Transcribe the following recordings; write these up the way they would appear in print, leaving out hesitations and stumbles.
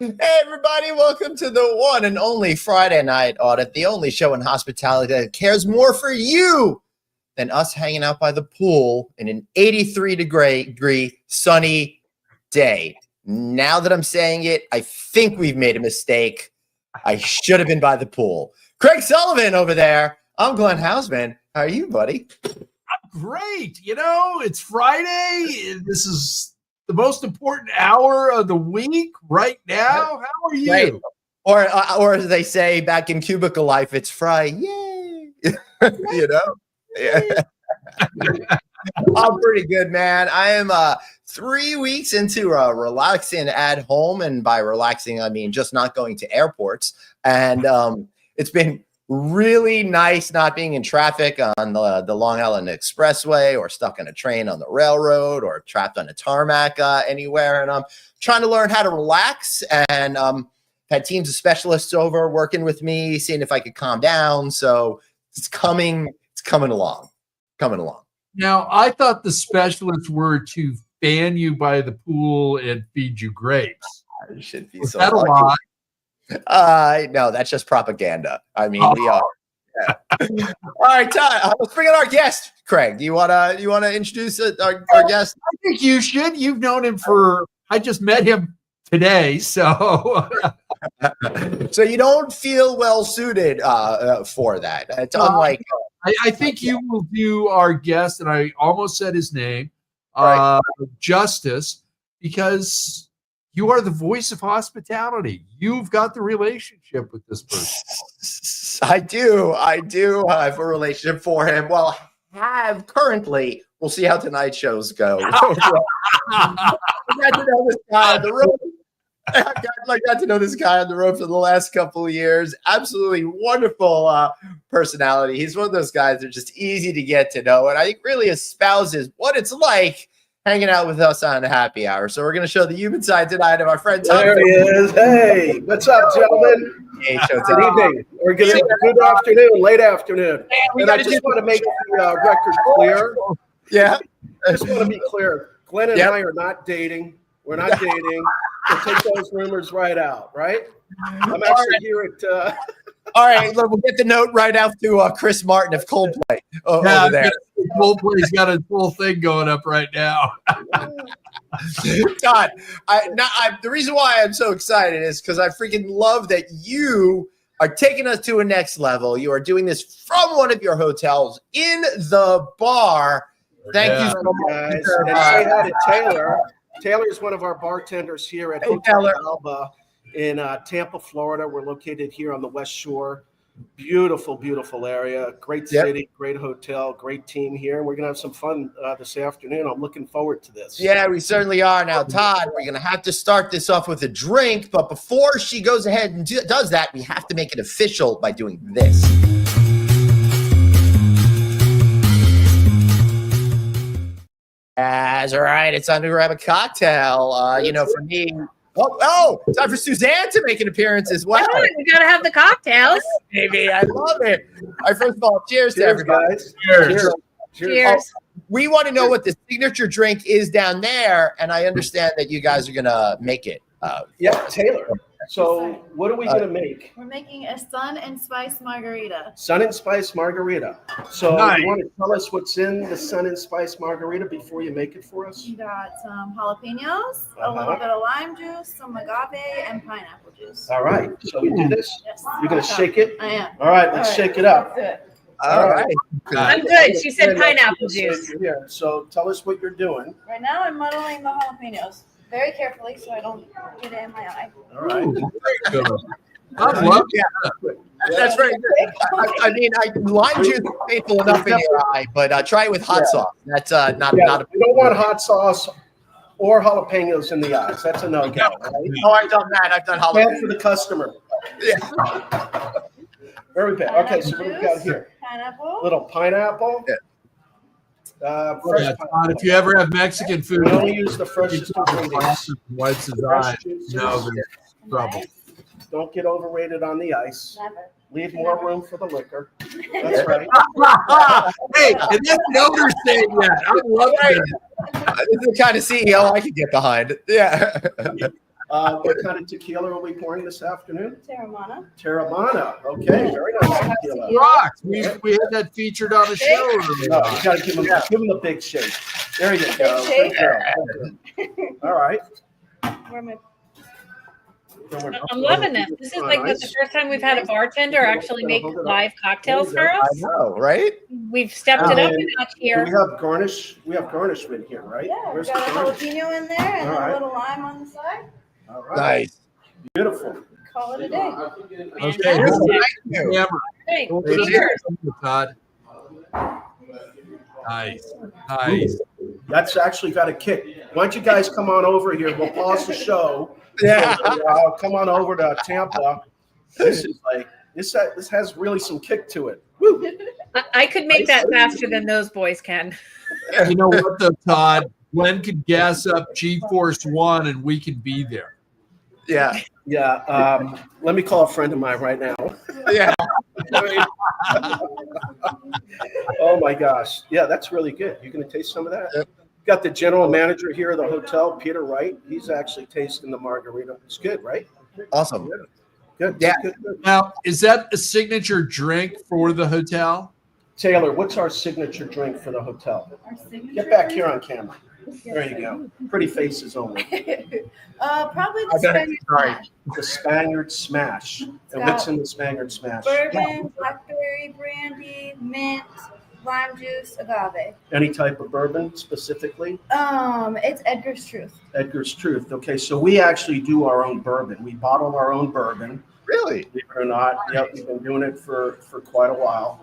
Hey, everybody, welcome to the one and only Friday Night Audit, the only show in hospitality that cares more for you than us hanging out by the pool in an 83-degree sunny day. Now that I'm saying it, I think we've made a mistake. I should have been by the pool. Craig Sullivan over there. I'm Glenn Hausman. How are you, buddy? Great. It's Friday. This is the most important hour of the week right now. How are you? Right. Or as they say back in cubicle life, it's Fry. Yay. Yeah. I'm pretty good, man. I am 3 weeks into relaxing at home. And by relaxing, I mean just not going to airports. And it's been really nice not being in traffic on the Long Island Expressway or stuck in a train on the railroad or trapped on a tarmac anywhere. And I'm trying to learn how to relax and had teams of specialists over working with me, seeing if I could calm down. So it's coming along. Now, I thought the specialists were to fan you by the pool and feed you grapes. I should be Was so that a lucky. lie? No, that's just propaganda. I mean, we are. Yeah. All right, Todd, let's bring in our guest, Craig. Do you wanna introduce our guest? I think you should. You've known him I just met him today, so. So you don't feel well suited for that. It's unlike. I think you will do our guest, and I almost said his name, Right. Justice, because you are the voice of hospitality. You've got the relationship with this person. I do have a relationship for him. Well, have currently. We'll see how tonight's shows go. I got to know this guy on the road. I got to know this guy on the road for the last couple of years. Absolutely wonderful personality. He's one of those guys that are just easy to get to know, and I think really espouses what it's like hanging out with us on a happy hour. So we're going to show the human side tonight of our friend Tom. There he is. Hey, what's up, gentlemen? Hey, show Good evening, or good afternoon, late afternoon. And I just want to make the record clear. Yeah. I just want to be clear. Glenn and I are not dating. We're not dating. We'll take those rumors right out, right? I'm actually here at... All right, look, we'll get the note right out to Chris Martin of Coldplay over there. Coldplay's got a full thing going up right now. God, the reason why I'm so excited is because I freaking love that you are taking us to a next level. You are doing this from one of your hotels in the bar. Thank you so much. Guys. And say hi to Taylor. Taylor's one of our bartenders here at Hotel Alba in Tampa, Florida. We're located here on the West Shore. Beautiful, beautiful area. Great city, great hotel, great team here. And we're going to have some fun this afternoon. I'm looking forward to this. Yeah, we certainly are. Now, Todd, we're going to have to start this off with a drink. But before she goes ahead and does that, we have to make it official by doing this. That's right. It's time to grab a cocktail. For me. Oh, it's time for Suzanne to make an appearance as well. We gotta have the cocktails. Baby, I love it. All right, first of all, cheers to everybody. Guys. Cheers. Cheers. We want to know what the signature drink is down there, and I understand that you guys are gonna make it. Yeah, Taylor. So what are we going to make? We're making a Sun and Spice margarita. Sun and Spice margarita. So Nice. you want to tell us what's in the Sun and Spice margarita before you make it for us? We got some jalapenos, a little bit of lime juice, some agave, and pineapple juice. All right. So we do this. Yes. You're going to shake it? I am. All right. Let's shake it up. Good. All right. I'm good. She said pineapple juice. Here. So tell us what you're doing. Right now, I'm muddling the jalapenos very carefully so I don't get it in my eye. All right. I love That's very good. I mean, lime juice is painful enough in your eye, but try it with hot sauce. That's not a. We don't want hot sauce or jalapenos in the eyes. That's a no-go. Right? Oh, I've done that. I've done Plan jalapeno. for the customer. Yeah. Very good. Okay, so what do we got here? Pineapple. Little pineapple. Yeah. Fresh Yeah, pineapple. Todd, if you ever have Mexican food, We only use the freshest ingredients. wipes his Fresh eye. juices. No, there's trouble. Don't get overrated on the ice. Never. Leave more room for the liquor. That's right. Hey, and that's the owner saying that. I love that. This is the kind of CEO I could get behind. Yeah. What kind of tequila are we pouring this afternoon? Terramana. Terramana. Okay, very nice tequila. Rocks. We had that featured on the show. No, you gotta give him the big shake. There you go. Big Good girl. Good girl. All right. Where am I? I'm loving this. This is like the first time we've had a bartender actually make live cocktails for I us. know, right? We've stepped it up a notch Do here. we have garnish. We have garnishment here, right? Yeah, we've Where's got a the garnish? jalapeno in there and All then right. a little lime on the side. All right. Nice. Beautiful. Call it a day. Okay, Here's hold the on. thank you. Camera. Hey, Don't put it cheers. there, Todd. Nice. Nice. That's actually got a kick. Why don't you guys come on over here? We'll pause the show. Yeah. Come on over to Tampa. This is like this has really some kick to it. Woo. I could make that faster than those boys can. You know what, though, Todd? Glenn could gas up G-Force One, and we can be there. Yeah. Yeah. Let me call a friend of mine right now. Yeah. Oh my gosh. Yeah, that's really good. You're gonna taste some of that? Yep. Got the general manager here of the hotel, Peter Wright. He's actually tasting the margarita. It's good, right? Awesome. Good. Yeah. Good. Now, is that a signature drink for the hotel? Taylor, what's our signature drink for the hotel? Our signature Get back drink? here on camera. There you go. Pretty faces only. Probably the I got it. Spaniard Sorry. Smash. The Spaniard Smash. And what's in the Spaniard Smash? Bourbon, blackberry brandy, mint, lime juice, agave. Any type of bourbon specifically? It's Edgar's Truth. Edgar's Truth. Okay, so we actually do our own bourbon. We bottle our own bourbon. Really? Believe it or not, yep, we've been doing it for quite a while.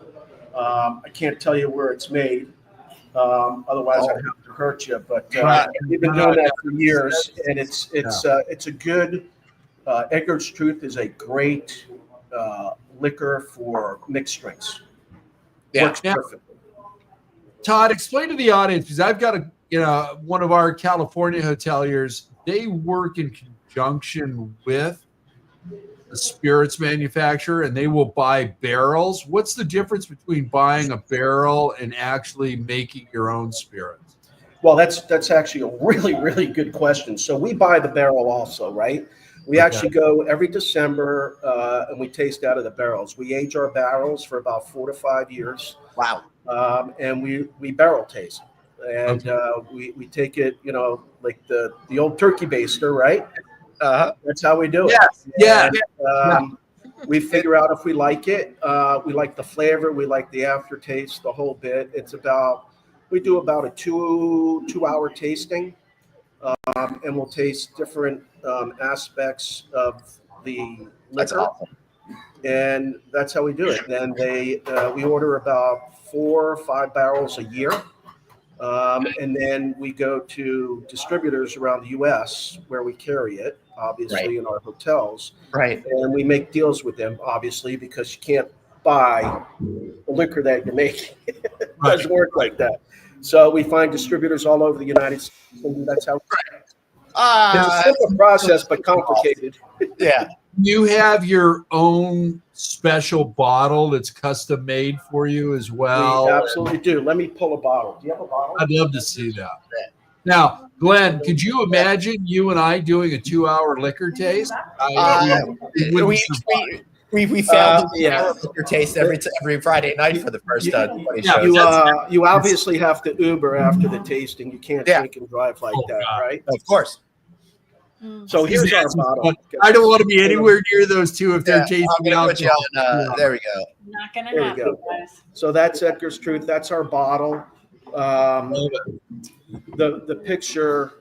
I can't tell you where it's made, otherwise I'd have to hurt you. But we've been doing that for years, and it's a good. Edgar's Truth is a great liquor for mixed drinks. Yeah. Works perfectly. Todd, explain to the audience, because I've got one of our California hoteliers. They work in conjunction with a spirits manufacturer, and they will buy barrels. What's the difference between buying a barrel and actually making your own spirits? Well, that's actually a really, really good question. So we buy the barrel also, right? We actually go every December and we taste out of the barrels. We age our barrels for about 4 to 5 years. Wow. And we barrel taste. And we take it, like the old turkey baster, right? That's how we do it. Yeah. And, we figure out if we like it. We like the flavor. We like the aftertaste, the whole bit. We do about a 2-hour tasting. And we'll taste different aspects of the That's liquor. awesome. And that's how we do it. Then we order about 4 or 5 barrels a year. And then we go to distributors around the U.S. where we carry it, obviously, Right. in our hotels. Right. And we make deals with them, obviously, because you can't buy the liquor that you're making. It doesn't work like that. So we find distributors all over the United States, and that's how it's a simple process, but complicated. Yeah. You have your own special bottle that's custom made for you as well. We absolutely do. Let me pull a bottle. Do you have a bottle? I'd love to see that. Now, Glenn, could you imagine you and I doing a 2-hour liquor taste? We found yeah. your taste every Friday night for the first 20 Yeah, shows. You obviously have to Uber after the tasting. You can't Yeah. drink and drive like that, God. right? Of course. So here's our bottle. I don't want to be anywhere near those two if they're Yeah, tasting I'm gonna put you alcohol. on, there we go. Not gonna There you happen, go. guys. So that's Edgar's Truth. That's our bottle. The picture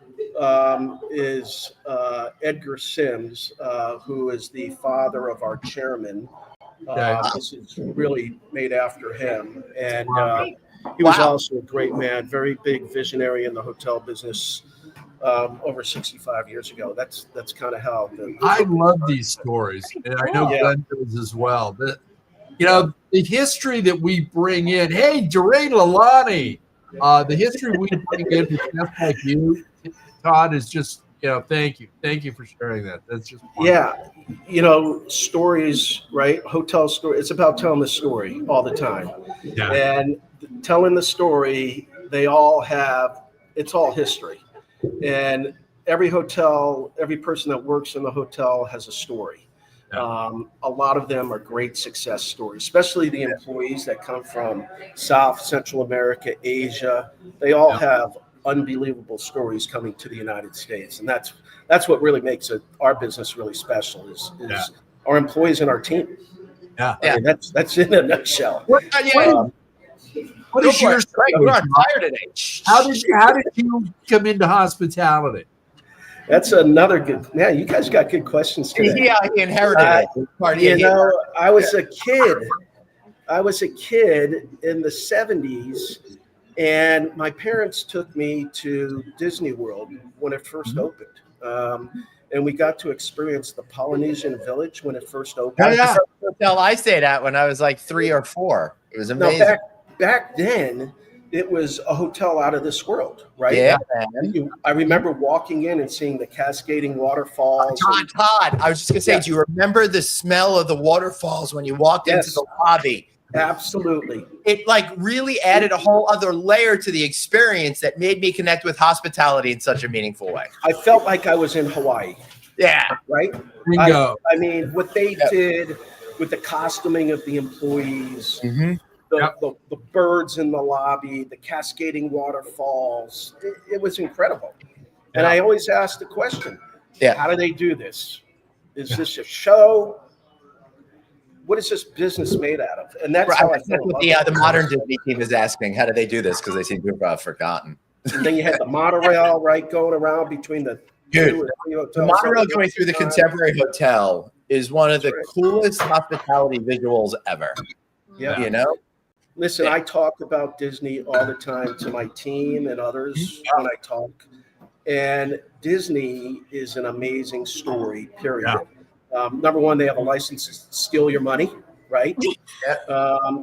is Edgar Sims, who is the father of our chairman. This is really made after him. And he was also a great man, very big visionary in the hotel business over 65 years ago. That's kind of how. I love these stories, and I know Yeah. Glenn does as well. The history that we bring in. Hey, Durain Lalani, the history we bring in with guests like you, Todd, is just thank you for sharing that. That's just wonderful. Yeah. Stories, right? Hotel story. It's about telling the story all the time. Yeah. And telling the story, it's all history. And every hotel, every person that works in the hotel has a story. Yeah. A lot of them are great success stories, especially the employees that come from South, Central America, Asia. They all Yeah. have unbelievable stories coming to the United States, and that's what really makes our business really special. Is our employees and our team. Yeah. I mean, that's in a nutshell. What Go is for your it. Greg, we're on fire today. how did you come into hospitality? That's another good. Man, you guys got good questions today. Yeah, he inherited it. You know, I was a kid. I was a kid in the 70s, and my parents took me to Disney World when it first opened. And we got to experience the Polynesian Village when it first opened. That was the first hotel I stayed at when I was like 3 or 4. It was amazing. Now, back then, it was a hotel out of this world, right? Yeah, man. I remember walking in and seeing the cascading waterfalls. Todd, I was just gonna say, do you remember the smell of the waterfalls when you walked into the lobby? Absolutely. It like really added a whole other layer to the experience that made me connect with hospitality in such a meaningful way. I felt like I was in Hawaii. Yeah. Right? Bingo. I mean, what they did with the costuming of the employees, the birds in the lobby, the cascading waterfalls, it was incredible. And I always ask the question, how do they do this? Is this a show? What is this business made out of? And that's how I feel what the modern Disney team is asking. How do they do this? Because they seem to have forgotten. And then you had the monorail, right, going around between the the monorail going through the Contemporary Hotel is one of the coolest hospitality visuals ever. Yeah. You know? Listen, I talk about Disney all the time to my team and others when I talk. And Disney is an amazing story, period. Number one, they have a license to steal your money, right?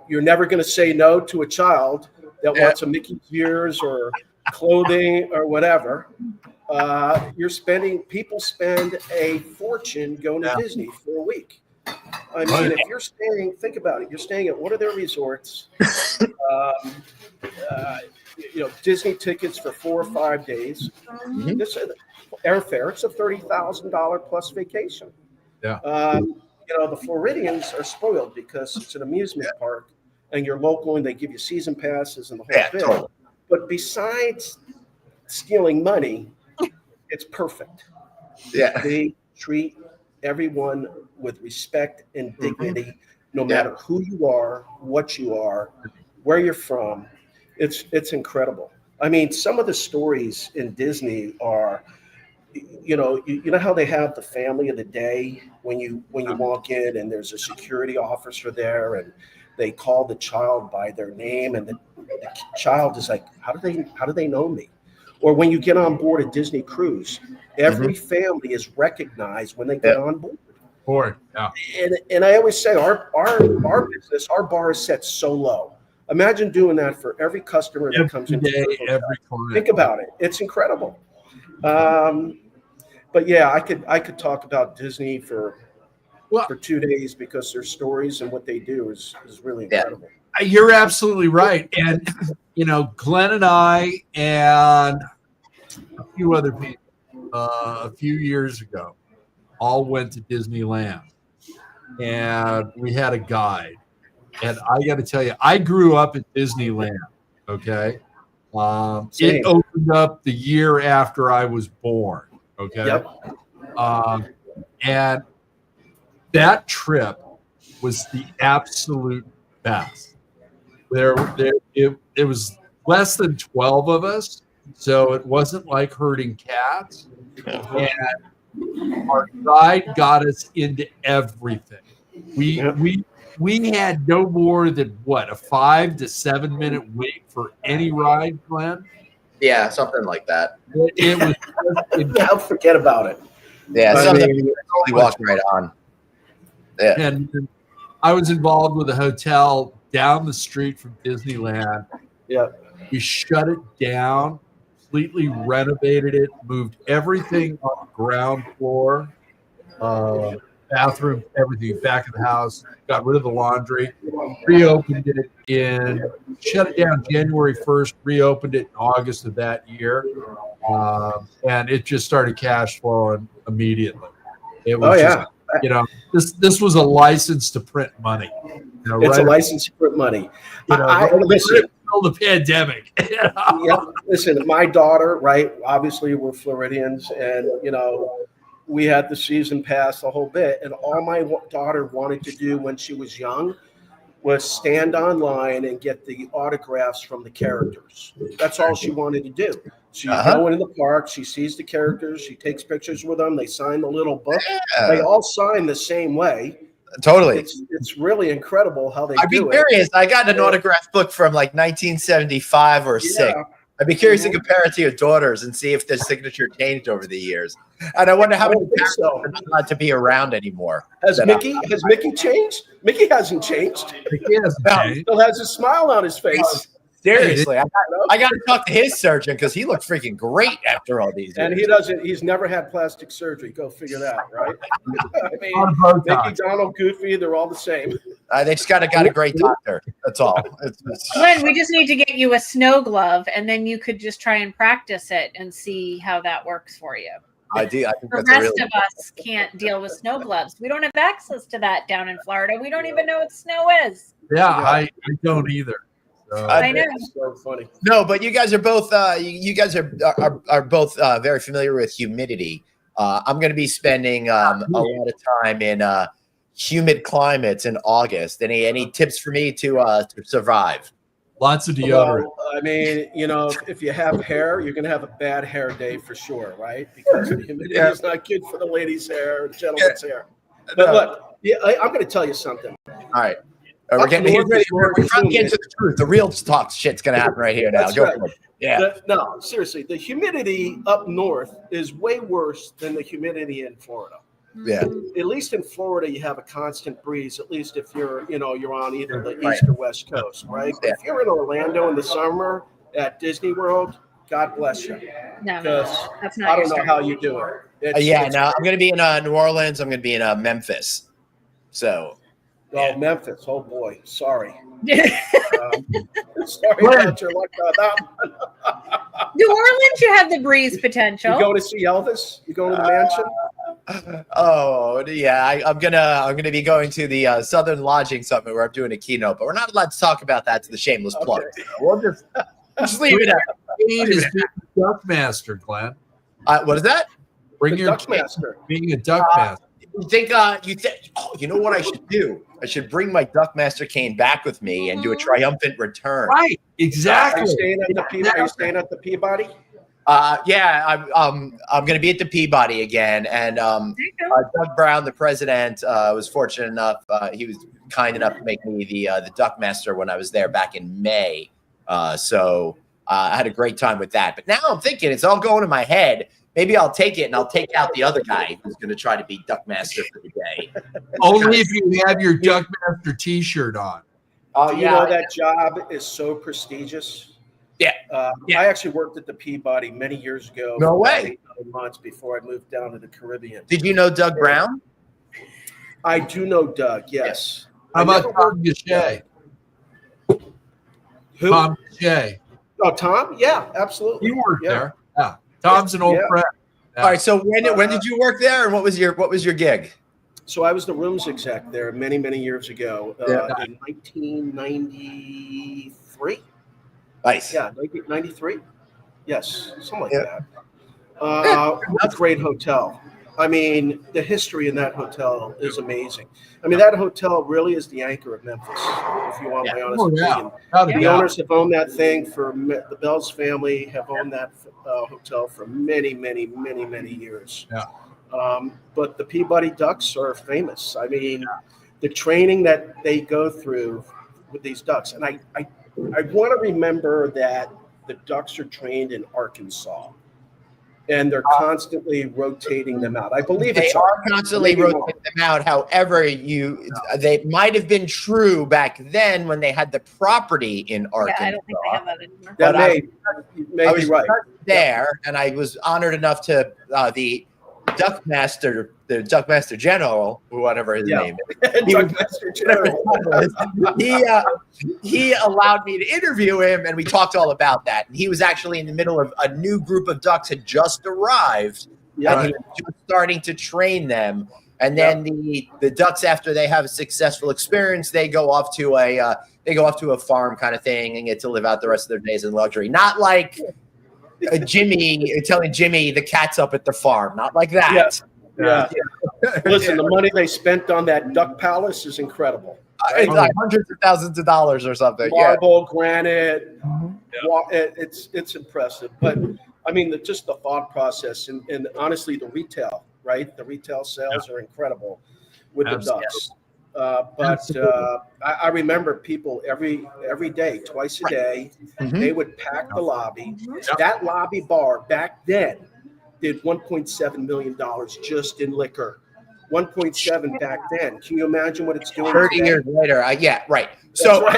You're never going to say no to a child that wants a Mickey's ears or clothing or whatever. People spend a fortune going to Disney for a week. I mean, if you're staying, think about it. You're staying at one of their resorts. Disney tickets for 4 or 5 days. This airfare. It's a $30,000 plus vacation. The Floridians are spoiled because it's an amusement park, and you're local, and they give you season passes and the whole thing. Totally. But besides stealing money, it's perfect. Yeah, they treat everyone with respect and dignity, no matter who you are, what you are, where you're from. It's incredible. I mean, some of the stories in Disney are, you know how they have the family of the day when you walk in and there's a security officer there and they call the child by their name and the child is like, how do they know me? Or when you get on board a Disney cruise, every family is recognized when they get on board. And I always say our business, our bar is set so low. Imagine doing that for every customer that comes in. Every client. Think about it. It's incredible. But yeah, I could talk about Disney for 2 days because their stories and what they do is really incredible. You're absolutely right. And, Glenn and I and a few other people a few years ago all went to Disneyland. And we had a guide. And I got to tell you, I grew up at Disneyland, okay? It opened up the year after I was born, okay? And that trip was the absolute best. It was less than 12 of us, so it wasn't like herding cats. And our guide got us into everything. We had no more than a 5 to 7 minute wait for any ride, Glenn. Yeah, something like that. It was. I'll forget about it. Yeah, something you totally walked right on. Yeah. And I was involved with a hotel down the street from Disneyland. Yeah. We shut it down, completely renovated it, moved everything on the ground floor. bathroom, everything back of the house. Got rid of the laundry. Reopened it shut it down January 1st. Reopened it in August of that year, and it just started cash flowing immediately. It was this was a license to print money. It's a license to print money. Listen, the pandemic. Listen, my daughter, right? Obviously, we're Floridians, and we had the season pass the whole bit, and all my daughter wanted to do when she was young was stand online and get the autographs from the characters. That's all she wanted to do. She's going in the park, she sees the characters, she takes pictures with them, they sign the little book. They all sign the same way. Totally. It's really incredible how they I'd be curious. I got an autograph book from like 1975 or 6. I'd be curious to compare it to your daughters and see if the signature changed over the years. And I wonder how many parents are not allowed to be around anymore. Has Mickey changed? Mickey hasn't changed. Mickey hasn't changed. Still has a smile on his face. Seriously, I got to talk to his surgeon because he looked freaking great after all these years. And he's never had plastic surgery. Go figure that, right? I mean, Mickey, Donald, Goofy, they're all the same. They just got a great doctor. That's all. Glenn, we just need to get you a snow glove, and then you could just try and practice it and see how that works for you. I do. I think the rest of us can't deal with snow gloves. We don't have access to that down in Florida. We don't even know what snow is. Yeah, I don't either. I know. It's so funny. No, but you guys are both. You guys are both very familiar with humidity. I'm going to be spending a lot of time in humid climates in August. Any tips for me to survive? Lots of deodorant. Well, I mean, if you have hair, you're going to have a bad hair day for sure, right? Because the humidity is not good for the ladies' hair, gentlemen's hair. But look, I'm going to tell you something. All right. We're trying to get to the truth. The real talk shit's going to happen right here now. That's Go right. for it. Yeah. No, seriously, the humidity up north is way worse than the humidity in Florida. Yeah. At least in Florida, you have a constant breeze. At least if you're on either the east or west coast, right? Yeah. If you're in Orlando in the summer at Disney World, God bless you. No, that's not. I don't know how you do it. I'm going to be in New Orleans. I'm going to be in Memphis. So. Memphis. Oh boy, sorry. Sorry Glenn. about your luck on that one. New Orleans, you have the breeze potential. You go to see Elvis? You go to the mansion? Oh yeah, I'm gonna be going to the Southern Lodging Summit where I'm doing a keynote, but we're not allowed to talk about that. To the shameless plug. Okay. We'll just leave it at. Being a duck master, Glenn. What is that? Bring The your Duck Master. being a duck master. You think? Oh, you know what I should do? I should bring my Duckmaster cane back with me and do a triumphant return. Right, exactly. Are you staying at the Peabody? Yeah, I'm going to be at the Peabody again, and Doug Brown, the president, was fortunate enough. He was kind enough to make me the Duckmaster when I was there back in May. So I had a great time with that. But now I'm thinking it's all going in my head. Maybe I'll take it and I'll take out the other guy who's going to try to be Duckmaster for the day. Only if you have your Duckmaster T-shirt on. Oh, yeah. That job is so prestigious. Yeah. I actually worked at the Peabody many years ago. No way. 8 months before I moved down to the Caribbean. Did you know Doug Brown? I do know Doug, yes. How about Tom Gachet? Who? Tom Gachet. Oh, Tom? Yeah, absolutely. You worked there. Yeah. Tom's an old friend. Yeah. All right. So when did you work there, and what was your gig? So I was the rooms exec there many years ago in 1993. Nice. Yeah, 1993. Yes, something like that. What a great hotel. I mean, the history in that hotel is amazing. I mean, that hotel really is the anchor of Memphis, if you want my honest opinion. The owners have owned that thing the Bells family have owned that hotel for many years. Yeah. But the Peabody Ducks are famous. I mean, the training that they go through with these ducks, and I want to remember that the ducks are trained in Arkansas. And they're constantly rotating them out. I believe they are constantly rotating them out. However, they might have been true back then when they had the property in Arkansas. Yeah, I don't think they have that anymore. That may I was be right there, and I was honored enough to the Duckmaster, the Duckmaster General, or whatever his name is. Duckmaster General. He allowed me to interview him, and we talked all about that. And he was actually in the middle of a new group of ducks had just arrived, and he was just starting to train them. And then the ducks, after they have a successful experience, they go off to a farm kind of thing and get to live out the rest of their days in luxury. Not like Jimmy telling Jimmy the cat's up at the farm. Not like that. Yeah. Listen, the money they spent on that duck palace is incredible. It's like hundreds of thousands of dollars or something. Marble, granite. It's impressive. But I mean, just the thought process and honestly, the retail. Right, the retail sales are incredible with the ducks. I remember people every day, twice a day, they would pack the lobby. That lobby bar back then did $1.7 million just in liquor. 1.7 back then. Can you imagine what it's doing? 30 years later, So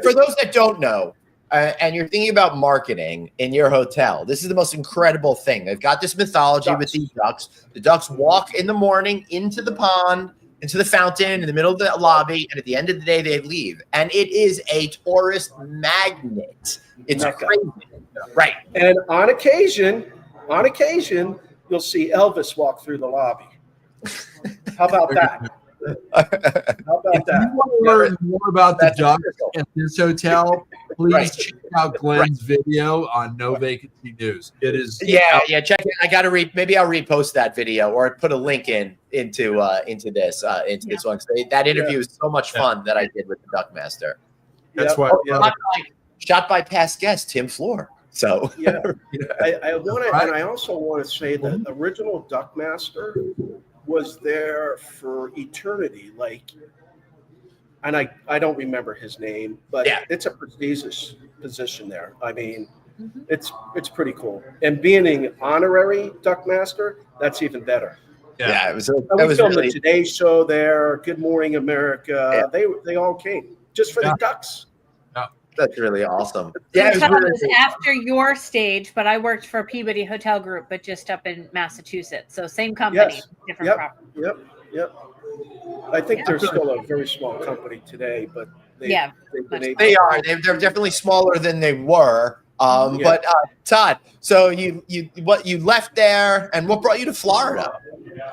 for those that don't know, and you're thinking about marketing in your hotel, this is the most incredible thing. They've got this mythology with these ducks. The ducks walk in the morning into the pond, into the fountain, in the middle of the lobby, and at the end of the day, they leave. And it is a tourist magnet. It's crazy. Right. And on occasion, you'll see Elvis walk through the lobby. How about that? If you want to learn more about the ducks at this hotel, please check out Glenn's video on No Vacancy News. It is check it. I got to maybe I'll repost that video or put a link into this one. So that interview is so much fun that I did with the Duckmaster. That's why shot by past guest Tim Floor. So I also want to say that the original Duckmaster was there for eternity, and I don't remember his name, but it's a prestigious position there. I mean, it's pretty cool. And being an honorary Duckmaster, that's even better. It was. We filmed the Today Show there, Good Morning America. They all came just for the ducks. That's really awesome. It was after your stage, but I worked for Peabody Hotel Group, but just up in Massachusetts. So same company, different property. Yep. I think they're still a very small company today, but they are. They're definitely smaller than they were. But Todd, so you left there, and what brought you to Florida?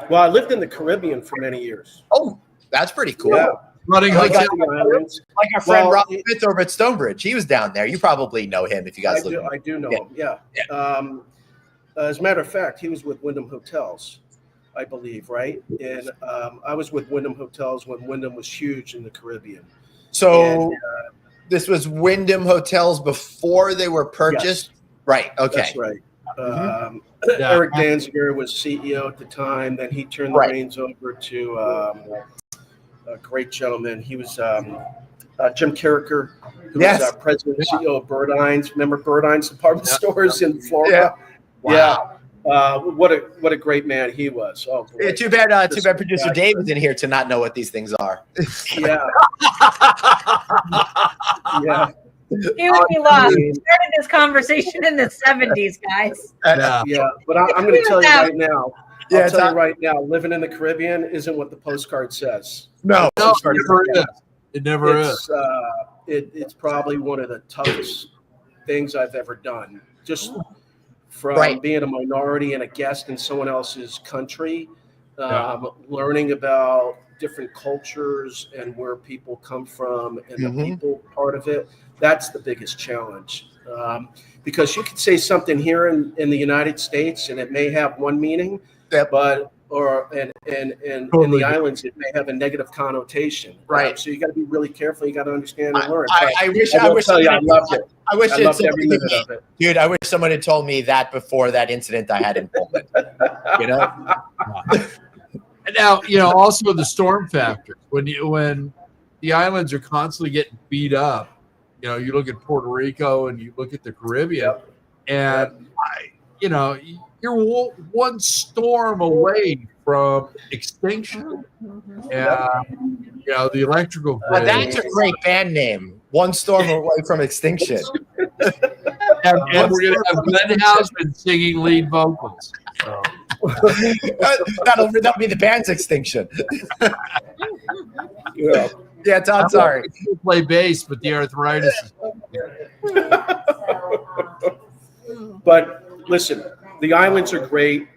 Well, I lived in the Caribbean for many years. Oh, that's pretty cool. Yeah. Running hotel. Like our friend Rob Smith over at Stonebridge. He was down there. You probably know him if you guys live. I do know him. Yeah. As a matter of fact, he was with Wyndham Hotels, I believe, right? And I was with Wyndham Hotels when Wyndham was huge in the Caribbean. So this was Wyndham Hotels before they were purchased? Yes. Right. Okay. That's right. Eric Danziger was CEO at the time. Then he turned the reins over to a great gentleman. He was Jim Carricker, who was president and CEO of Burdines. Remember Burdines department stores in Florida? Wow. What a great man he was. Oh, boy. Too bad producer Dave is in here to not know what these things are. Yeah. He would be lost. We started this conversation in the 70s, guys. But I'm going to tell you right now. I'll tell you right now, living in the Caribbean isn't what the postcard says. No, it never is. It's probably one of the toughest things I've ever done. Just from being a minority and a guest in someone else's country, learning about different cultures and where people come from and the people part of it. That's the biggest challenge. Because you could say something here in the United States and it may have one meaning, but in the islands it may have a negative connotation. Right. So you got to be really careful. You got to understand and learn. I wish I loved it. I loved every minute of it. Dude, I wish someone had told me that before that incident I had in Poland. You know? Now, also the storm factor. When the islands are constantly getting beat up, you look at Puerto Rico and you look at the Caribbean, and you're one storm away from extinction. And the electrical grid. That's a great band name. One storm away from extinction. And we're going to have Glenn Hausman singing lead vocals. So. That'll be the band's extinction. Yeah. Yeah, Todd, sorry. I still play bass, but the arthritis is But listen, the islands are great.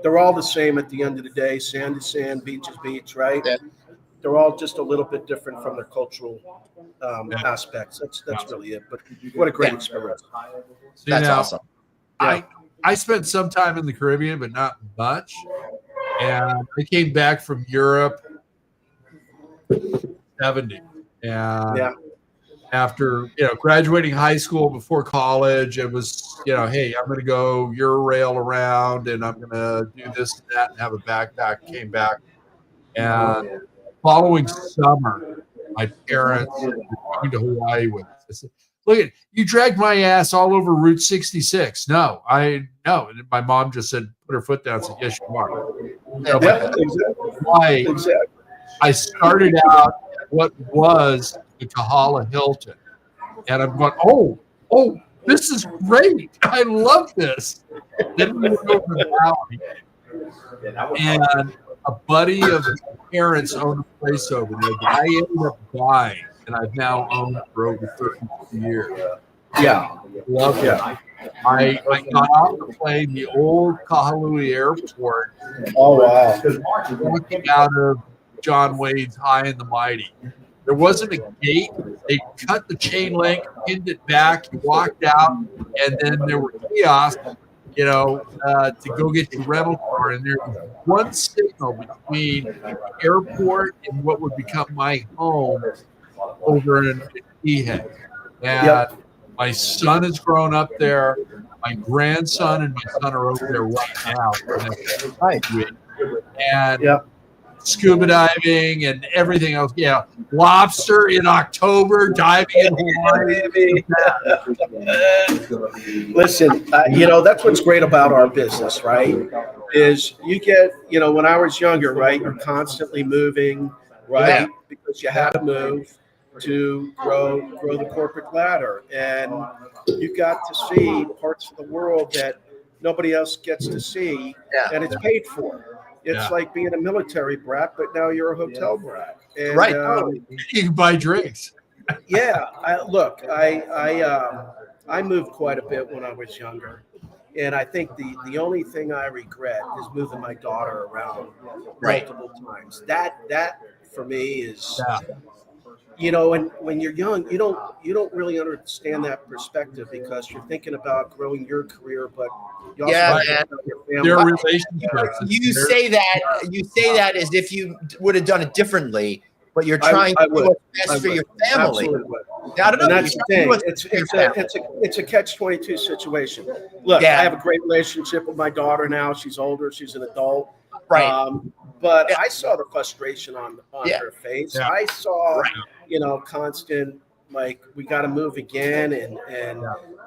They're all the same at the end of the day. Sand is sand, beach is beach, right? Yeah. They're all just a little bit different from their cultural aspects. That's really it. But what a great experience. That's awesome. I spent some time in the Caribbean, but not much. And I came back from Europe 70. And after graduating high school before college, it was, hey, I'm going to go Eurail around and I'm going to do this and that and have a backpack. Came back. And following summer, my parents were going to Hawaii with us. I said, look at you dragged my ass all over Route 66. No. And my mom just said, put her foot down and said, yes, you are. I started out at what was the Kahala Hilton. And I'm going, oh, this is great. I love this. Then we went over the valley. And a buddy of his parents owned a place over there that I ended up buying, and I've now owned for over 30 years. Yeah. Love it. I got off the plane, the old Kahului Airport. Oh, wow. Walking out of John Wayne's High and the Mighty. There wasn't a gate. They cut the chain link, pinned it back, you walked out, and then there were kiosks, to go get your rental car. And there was one signal between the airport and what would become my home over in Keyhead. And my son has grown up there. My grandson and my son are over there right now. And scuba diving and everything else. Yeah, lobster in October, diving in Hawaii. Listen, that's what's great about our business, right? Is you get, when I was younger, right, you're constantly moving, right? Because you have to move to grow the corporate ladder. And you got to see parts of the world that nobody else gets to see, and it's paid for. It's like being a military brat, but now you're a hotel brat. And, you can buy drinks. I moved quite a bit when I was younger. And I think the only thing I regret is moving my daughter around multiple times. That for me is, when you're young, you don't really understand that perspective because you're thinking about growing your career, but you also have your family. Their relationships. You say that as if you would have done it differently, but you're trying to do what's best for your family. I don't know. And that's the thing. It's a catch-22 situation. Look, I have a great relationship with my daughter now. She's older. She's an adult. Right. But I saw the frustration on her face. Yeah. I saw, constant, like, we got to move again. And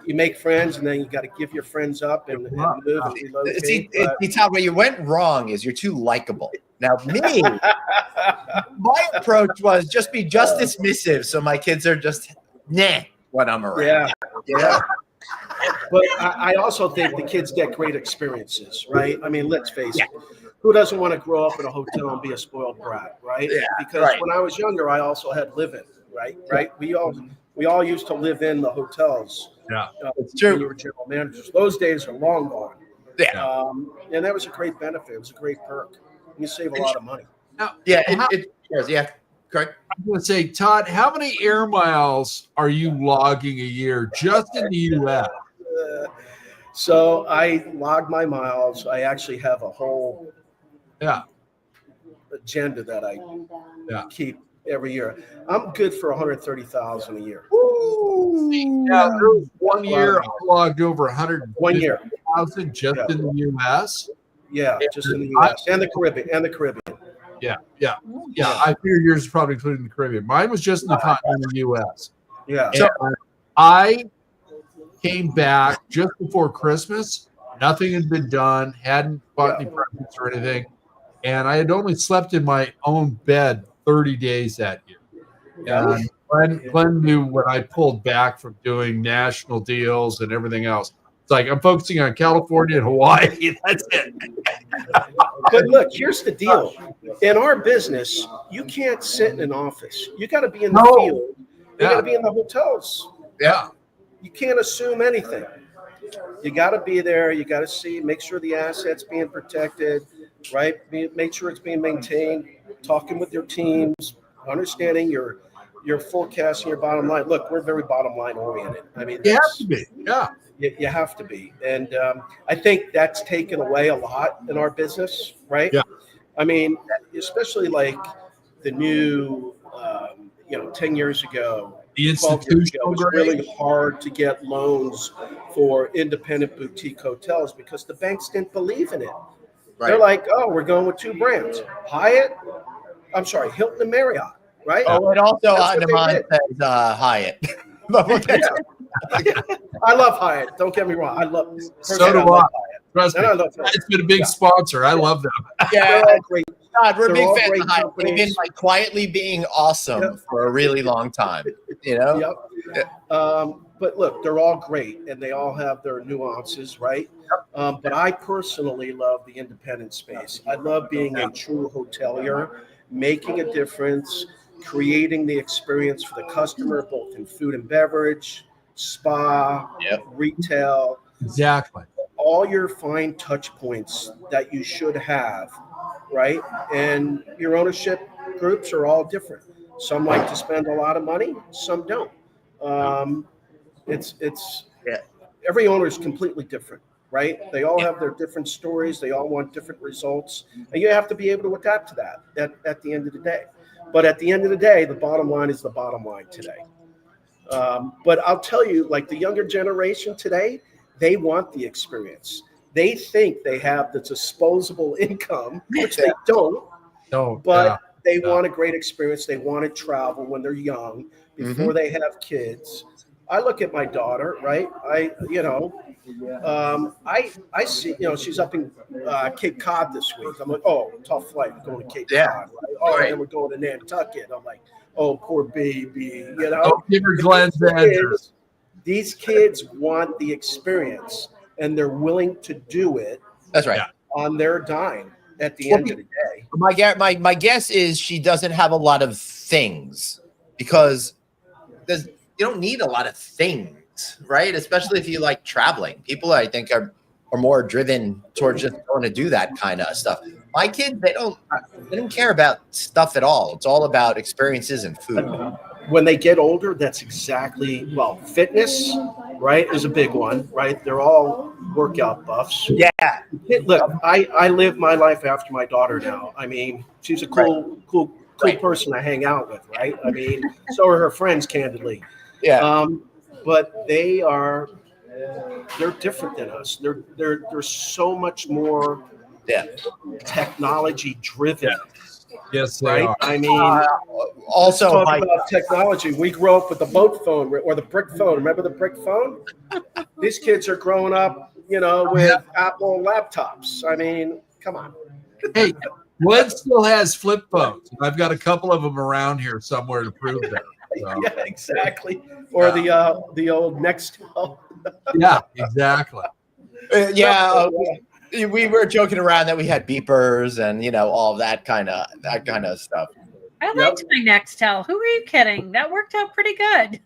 you make friends, and then you got to give your friends up and move and relocate. See, Todd, where you went wrong is you're too likable. Now, me, my approach was just be just dismissive, so my kids are just when I'm around. Yeah. But I also think the kids get great experiences, right? I mean, let's face it. Who doesn't want to grow up in a hotel and be a spoiled brat, right? Yeah, because when I was younger, I also had live-in, right? We all used to live in the hotels. Yeah, it's true. When you were general managers. Those days are long gone. Yeah. And that was a great benefit. It was a great perk. You save a lot of money. Correct. I'm going to say, Todd, how many air miles are you logging a year just in the U.S.? So I log my miles. I actually have a whole agenda that I keep every year. I'm good for 130,000 a year. Yeah, there was 1 year I logged over 150,000 just in the U.S. Yeah, just in the U.S. and the Caribbean. Yeah. I figure yours is probably including the Caribbean. Mine was just in the continental U.S. Yeah. So I came back just before Christmas. Nothing had been done. Hadn't bought any presents or anything. And I had only slept in my own bed 30 days that year. And Glenn knew when I pulled back from doing national deals and everything else. It's like I'm focusing on California and Hawaii. That's it. But look, here's the deal. In our business, you can't sit in an office. You got to be in the No. field. You Yeah. got to be in the hotels. Yeah. You can't assume anything. You got to be there. You got to see, make sure the asset's being protected, right? Make sure it's being maintained. Talking with your teams, understanding your forecasting, your bottom line. Look, we're very bottom line oriented. I mean, You have to be. Yeah. you have to be, and I think that's taken away a lot in our business, right? Yeah. I mean, especially like the new, 10 years ago. The 12 years ago, it institutional was grade. really hard to get loans for independent boutique hotels because the banks didn't believe in it. They're like, oh, we're going with two brands, Hilton and Marriott, right? Oh, and also That's what they Andaman did. says Hyatt. But we'll get to- I love Hyatt. Don't get me wrong. I love. So personally, do I love I. Hyatt. Trust me. And I love Hyatt. It's been a big sponsor. I love them. yeah, They're all great. God, we're They're big all fans great of Hyatt. They've been companies. like quietly being awesome Yep. for a really long time. You know? Yep. But look, they're all great and they all have their nuances, right? But I personally love the independent space. I love being a true hotelier, making a difference, creating the experience for the customer, both in food and beverage, spa, Yep. retail, Exactly. all your fine touch points that you should have, right? And your ownership groups are all different. Some like to spend a lot of money, some don't. It's Yeah. every owner is completely different, right? They all have their different stories. They all want different results, and you have to be able to adapt to that at the end of the day. But at the end of the day, the bottom line is the bottom line today. But I'll tell you, like the younger generation today, they want the experience. They think they have the disposable income, which they don't, No. but they Yeah. want a great experience. They want to travel when they're young before they have kids. I look at my daughter, right? I see, she's up in Cape Cod this week. I'm like, oh, tough flight. We're going to Cape Yeah. Cod. Right? Oh, Right. and we're going to Nantucket. I'm like, oh, poor baby. Don't give her Glenn's answers. These kids want the experience, and they're willing to do it That's right. Yeah. on their dime at the Well, end of the day. My guess is she doesn't have a lot of things because you don't need a lot of things, right? Especially if you like traveling. People, I think, are more driven towards just going to do that kind of stuff. My kids, they don't care about stuff at all. It's all about experiences and food. When they get older, that's exactly, fitness, right, is a big one, right? They're all workout buffs. Yeah. Look, I live my life after my daughter now. I mean, she's a cool person to hang out with, right? I mean, so are her friends, candidly. Yeah. But they're different than us. They're so much more technology driven. Yes, they Right? are. I mean, Also, talk about technology. We grew up with the boat phone or the brick phone. Remember the brick phone? These kids are growing up, with Apple laptops. I mean, come on. Hey, Glenn still has flip phones. I've got a couple of them around here somewhere to prove that. So, Yeah, exactly. Or the old Nextel. yeah, exactly. we were joking around that we had beepers and all that kind of stuff. I liked my Nextel. Who are you kidding? That worked out pretty good.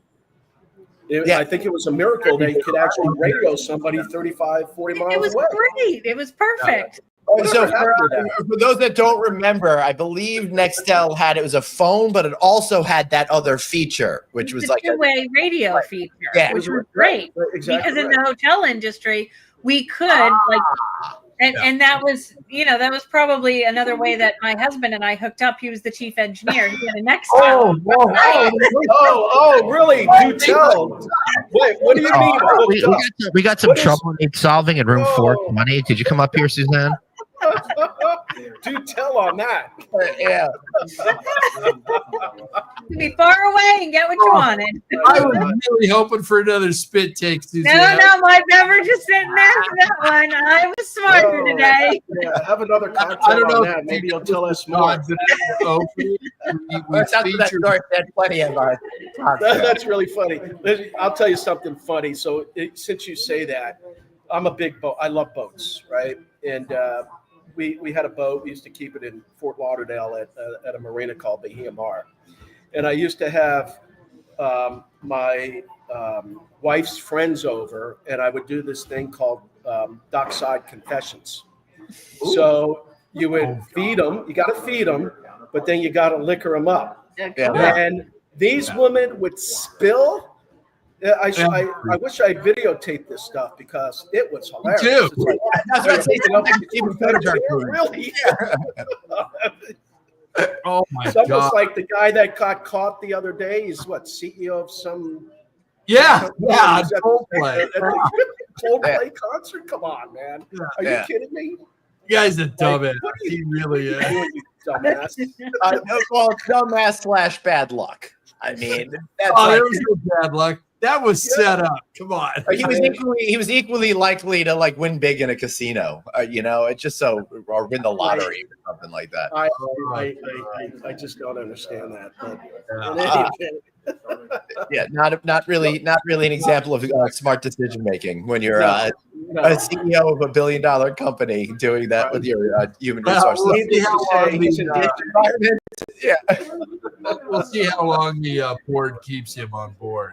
I think it was a miracle that you could actually radio somebody 35, 40 miles It was away. great. It was perfect. So Whatever happened to that? for those that don't remember, I believe Nextel it was a phone, but it also had that other feature, which was The like two-way radio feature, Yeah. which was great. Exactly. Because in the hotel industry, we could and that was probably another way that my husband and I hooked up. He was the chief engineer. He had a Nextel. Oh, really? Do tell. Wait, what do you mean? hooked up? We got some What is- trouble solving in room Whoa. 420. Did you come up here, Suzanne? Do tell on that. yeah. To be far away and get what you wanted. I was really hoping for another spit take, Suzanne. No, my beverage is sitting there for that one. I was smarter Oh, today. Yeah, have another I cocktail don't know on if that. Maybe you you'll tell us more. Odds that it's open. We That's after that featured- story. They had plenty of our That's really funny. I'll tell you something funny. So since you say that, I'm a big boat. I love boats, right? And we had a boat. We used to keep it in Fort Lauderdale at a marina called Bahia Mar. And I used to have my wife's friends over, and I would do this thing called dockside confessions. So you would feed them. You got to feed them, but then you got to liquor them up. Yeah. And these women would spill. I wish I videotaped this stuff because it was hilarious. too. It's like, That's what I say. Sometimes even photographs do it. really? Oh my It's almost god! like the guy that got caught the other day. He's what, CEO of some Yeah, yeah. He's at Coldplay. at the Coldplay concert. Come on, man. Are you Yeah. kidding me? You guys a dumbass. what are He really is. You dumbass. Well, dumbass / bad luck. I mean, that's Oh, like, there was no bad luck. That was set up. Come on. he was equally likely to like win big in a casino. It's just so, or win the lottery or something like that. I just don't understand that. But in Yeah. any event, Yeah, not really an example of smart decision making when you're a CEO of $1 billion company doing that with your human Well, resources. we'll see how long he's the, we'll see how long the board keeps him on board.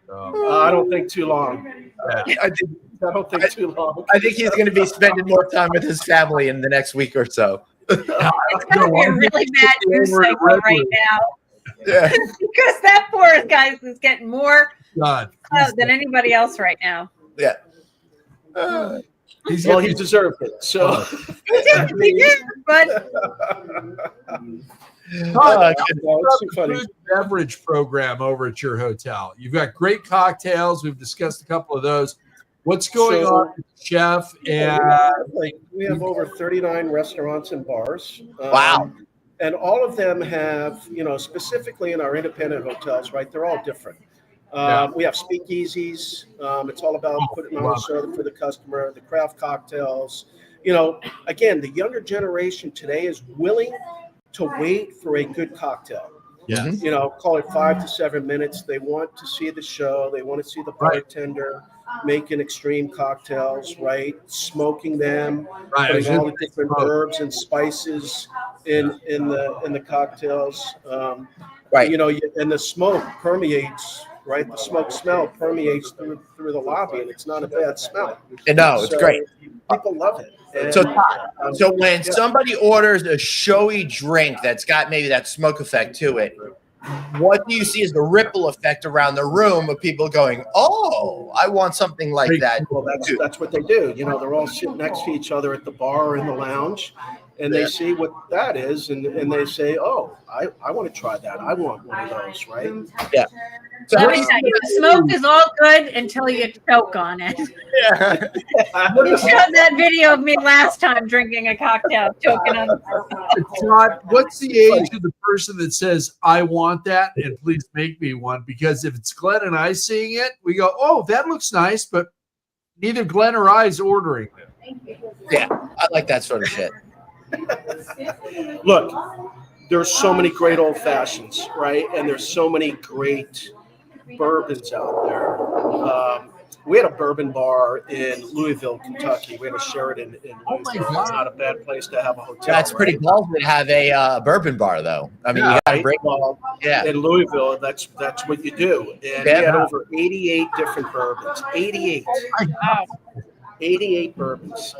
I don't think too long. I I too long. think he's going to be spending more time with his family in the next week or so. It's gonna be a really bad news cycle right now Yeah. because that poor guy is getting more God, than anybody else right now. Yeah. he's Well, gonna he be deserved it. So He did, but it's too funny. food and beverage program over at your hotel. You've got great cocktails. We've discussed a couple of those. What's going on with the chef? And We have over 39 restaurants and bars. Wow. And all of them have, specifically in our independent hotels, right? They're all different. We have speakeasies. It's all about putting on a show for the customer, the craft cocktails. Again, the younger generation today is willing to wait for a good cocktail. yeah, Call it 5 to 7 minutes. They want to see the show. They want to see the bartender making extreme cocktails, right? Smoking them, right. putting all the different herbs and spices in the cocktails. Right. And the smoke permeates, right? The smoke smell permeates through the lobby, and it's not a bad smell. No, it's So great. People love it. And, So when somebody orders a showy drink that's got maybe that smoke effect to it, what do you see as the ripple effect around the room of people going, "Oh, I want something like that"? well, that's what they do. They're all sitting next to each other at the bar or in the lounge, and they see what that is, and they say, "Oh, I want to try that. I want one of those." Right? Yeah. So let me tell you, the smoke is all good until you choke on it. yeah. You showed that video of me last time drinking a cocktail, choking on Todd, what's the age of the person that says, "I want that and please make me one"? Because if it's Glenn and I seeing it, we go, "Oh, that looks nice," but neither Glenn or I is ordering it. Yeah, I like that sort of shit. Look, there's so many great old fashions, right? And there's so many great bourbons out there. We had a bourbon bar in Louisville, Kentucky. We had a Sheraton in Oh my Louisville. God. It's not a bad place to have a hotel. That's pretty ballsy to have a burban bar, though. I mean, you got to break. Well, Yeah. in Louisville, that's what you do. And Yeah. we had over 88 different bourbons. 88 bourbons.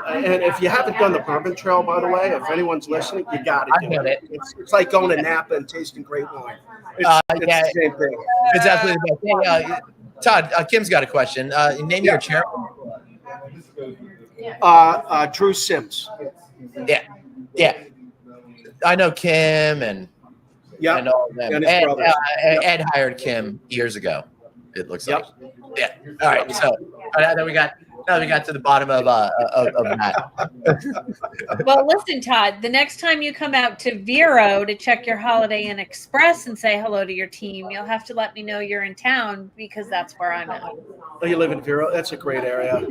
And if you haven't done the Bourbon Trail, by the way, if anyone's listening, you got to I do get it. it. It's like going to Napa and tasting great wine. It's Yeah. the same thing. It's absolutely the best. Hey, Todd, Kim's got a question. Name your chairman. Drew Sims. Yeah. I know Kim and I know them. And his Ed, brothers. Ed hired Kim years ago. It looks Yep. like. Yeah. All right. So now that we got to the bottom of that. Well, listen, Todd, the next time you come out to Vero to check your Holiday Inn Express and say hello to your team, you'll have to let me know you're in town because that's where I'm at. Oh, you live in Vero? That's a great area.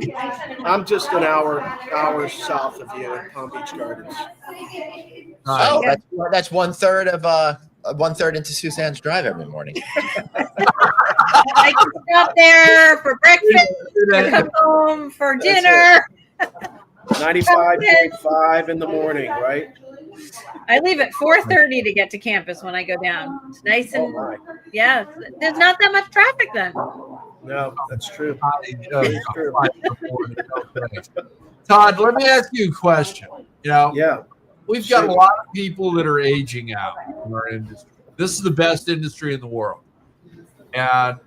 I'm just an hour south of you in Palm Beach Gardens. Oh, that's 1/3 of 1/3 into Suzanne's Drive every morning. I can stop there for breakfast, I come home for dinner. 95.5 in the morning, right? I leave at 4:30 to get to campus when I go down. It's nice Oh and my. yeah, there's not that much traffic then. No, that's true. It's true. Todd, let me ask you a question. Yeah. We've got a lot of people that are aging out in our industry. This is the best industry in the world. And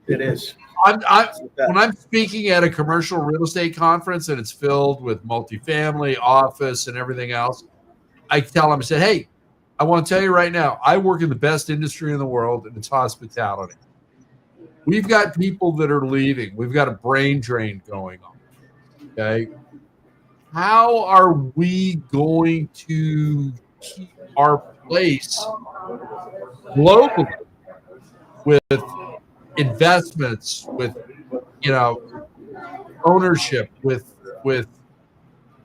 It is. when I'm speaking at a commercial real estate conference and it's filled with multifamily, office, and everything else, I tell them, I said, hey, I want to tell you right now, I work in the best industry in the world, and it's hospitality. We've got people that are leaving. We've got a brain drain going on. Okay. How are we going to keep our place globally with investments, with ownership, with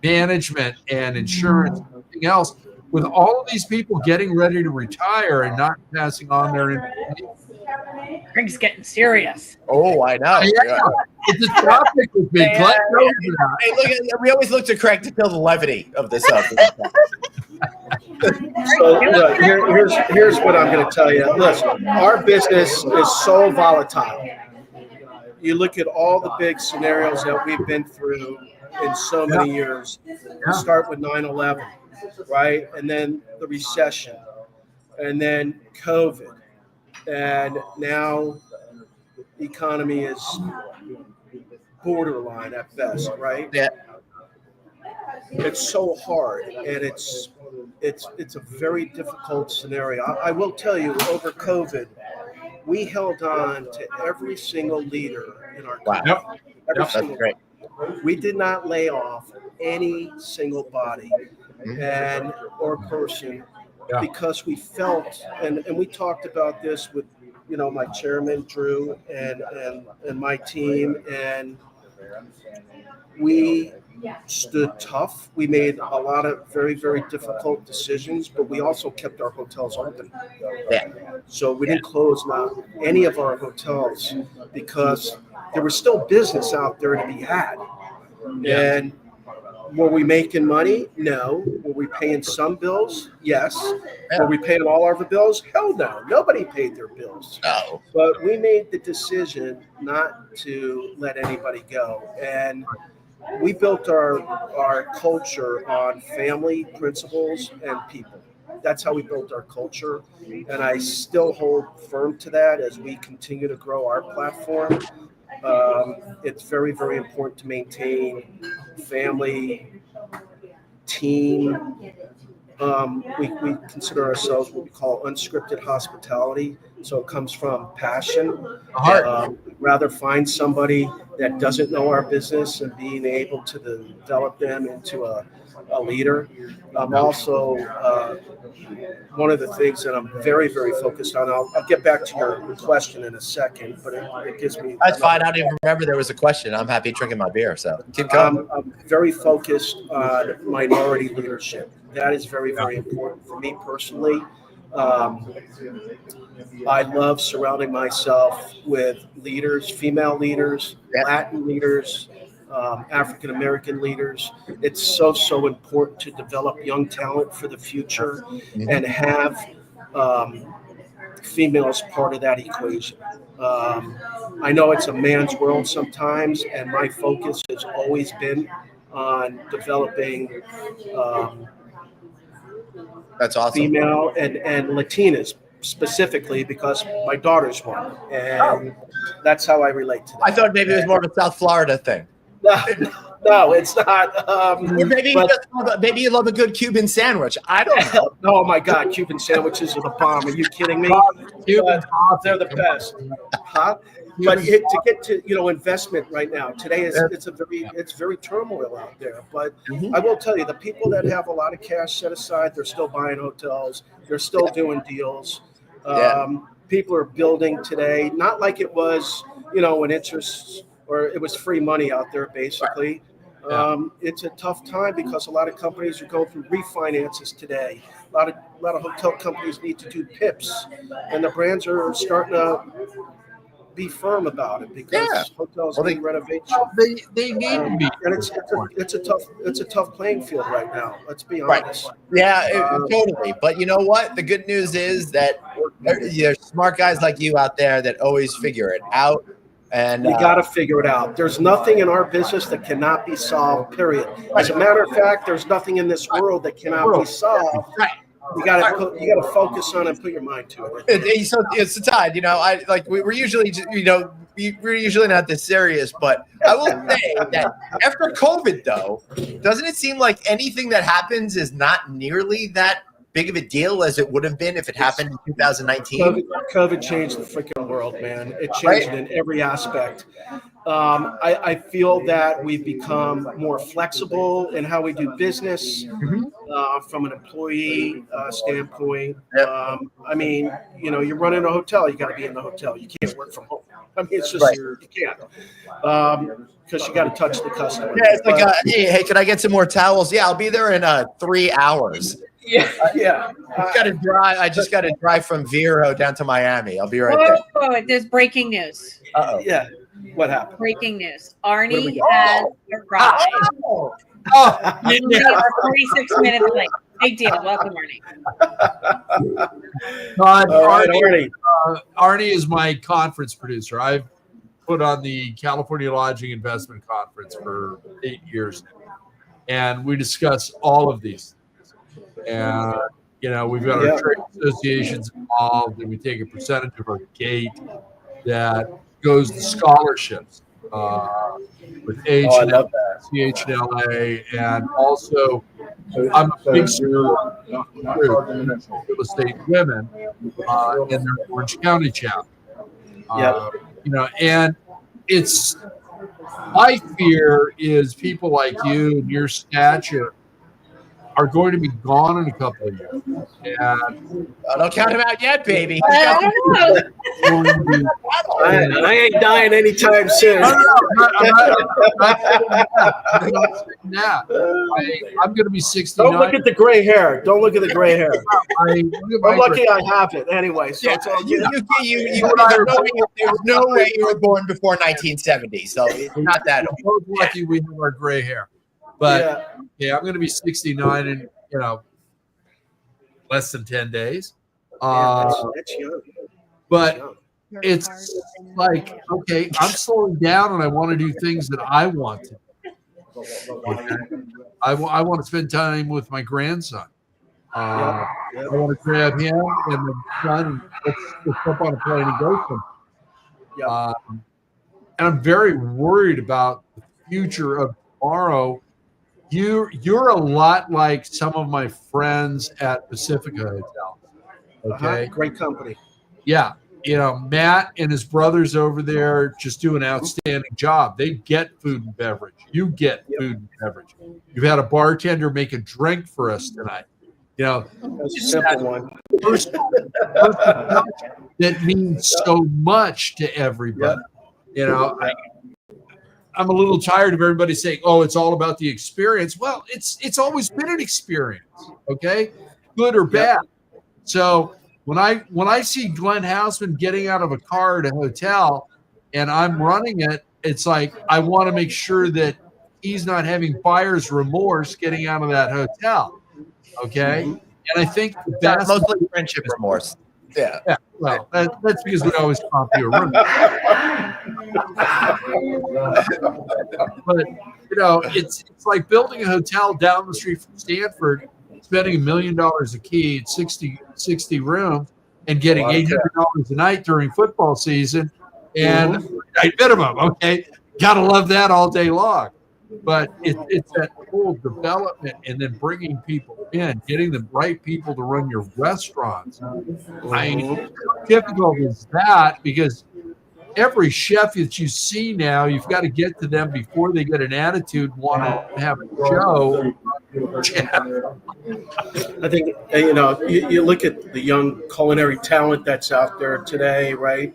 management and insurance and everything else, with all of these people getting ready to retire and not passing on their information? Craig's getting serious. Oh, I know. Yeah. It's a topic with me. Hey, Glenn knows that. Hey, look, we always look to Craig to kill the levity of this subject. So look, here's what I'm going to tell you. Listen, our business is so volatile. You look at all the big scenarios that we've been through in so many years. Start with 9/11, right? And then the recession, and then COVID, and now the economy is borderline at best, right? Yeah. It's so hard, and it's a very difficult scenario. I will tell you, over COVID, we held on to every single leader in our company. Wow. Every That's single great. We did not lay off any single body and or person because we felt, and we talked about this with my chairman Drew and my team, and we stood tough. We made a lot of very, very difficult decisions, but we also kept our hotels open. Yeah. So we didn't close any of our hotels because there was still business out there to be had. Yeah. And were we making money? No. Were we paying some bills? Yes. Were we paying all our bills? Hell no. Nobody paid their bills. No. But we made the decision not to let anybody go. And we built our culture on family principles and people. That's how we built our culture. And I still hold firm to that as we continue to grow our platform. It's very, very important to maintain family, team. We consider ourselves what we call unscripted hospitality. So it comes from passion. Rather find somebody that doesn't know our business and being able to develop them into a leader. Also, one of the things that I'm very, very focused on, I'll get back to your question in a second, but it gives me... That's fine. I don't even remember there was a question. I'm happy drinking my beer, so keep going. I'm very focused on minority leadership. That is very, very important for me personally. I love surrounding myself with leaders, female leaders, Latin leaders, African-American leaders. It's so important to develop young talent for the future and have females part of that equation. I know it's a man's world sometimes, and my focus has always been on developing That's awesome. female and Latinas specifically because my daughter's one, and that's how I relate to that. I thought maybe it was more of a South Florida thing. No, it's not. Or maybe you love a good Cuban sandwich. I don't know. Oh my God, Cuban sandwiches are the bomb. Are you kidding me? They're the best. Huh? But to get to investment right now today it's very turmoil out there. But I will tell you, the people that have a lot of cash set aside, they're still buying hotels. They're still doing deals. People are building today, not like it was when interest or it was free money out there basically. It's a tough time because a lot of companies are going through refinances today. A lot of hotel companies need to do PIPs, and the brands are starting to be firm about it because hotels need renovation. They need to be. And it's a tough playing field right now. Let's be honest. Yeah, totally. But you know what? The good news is that there's smart guys like you out there that always figure it out. And we got to figure it out. There's nothing in our business that cannot be solved, period. As a matter of fact, there's nothing in this world that cannot be solved. You got to focus on it and put your mind to it. So it's the tide, we're usually, we're usually not this serious, but I will say that after COVID, though, doesn't it seem like anything that happens is not nearly that big of a deal as it would have been if it happened in 2019? COVID changed the freaking world, man. It changed it in every aspect. I feel that we've become more flexible in how we do business from an employee standpoint. I mean, you're running a hotel, you got to be in the hotel. You can't work from home. I mean, it's just you can't because you got to touch the customer. Yeah, it's like, hey, can I get some more towels? Yeah, I'll be there in 3 hours. Yeah. I just got to drive from Vero down to Miami. I'll be right there. Oh, there's breaking news. Uh-oh. Yeah. What happened? Breaking news. Arnie has arrived. Yeah. 46 minutes late. Big deal. Welcome, Arnie. Arnie is my conference producer. I've put on the California Lodging Investment Conference for 8 years now. And we discuss all of these things. And, we've got our trade associations involved, and we take a percentage of our gate that goes to scholarships with CHNLA, and also I'm a big supporter of real estate women in their Orange County chapter. And it's my fear is people like you and your stature are going to be gone in a couple of years. And don't count him out yet, baby. I don't know. I ain't dying anytime soon. I'm going to be 69. Don't look at the gray hair. Don't look at the gray hair. I'm lucky I have it anyway. So it's all good. There's no way you were born before 1970, so it's not that old. We're both lucky we have our gray hair. But I'm going to be 69 in less than 10 days. That's young. But it's like, okay, I'm slowing down and I want to do things that I want to do. Okay? I want to spend time with my grandson. I want to grab him and the son and let's jump on a plane and go somewhere. And I'm very worried about the future of tomorrow. You're a lot like some of my friends at Pacifica Hotel. Okay. Great company. Yeah. Matt and his brothers over there just do an outstanding job. They get food and beverage. You get food and beverage. You've had a bartender make a drink for us tonight. That's a simple one. That means so much to everybody. I'm a little tired of everybody saying, "Oh, it's all about the experience." Well, it's always been an experience, okay, good or bad. So when I see Glenn Hausman getting out of a car at a hotel, and I'm running it, it's like I want to make sure that he's not having buyer's remorse getting out of that hotel, okay. And I think that's mostly friendship remorse. Yeah. Well, that's because we always comp you a room. But it's like building a hotel down the street from Stanford, spending $1 million a key at 60 rooms, and getting $800 a night during football season, and a minimum. Okay, gotta love that all day long. But it's that whole development and then bringing people in, getting the right people to run your restaurants. I mean, how difficult is that? Because every chef that you see now, you've got to get to them before they get an attitude, want to have a show. I think, you look at the young culinary talent that's out there today, right?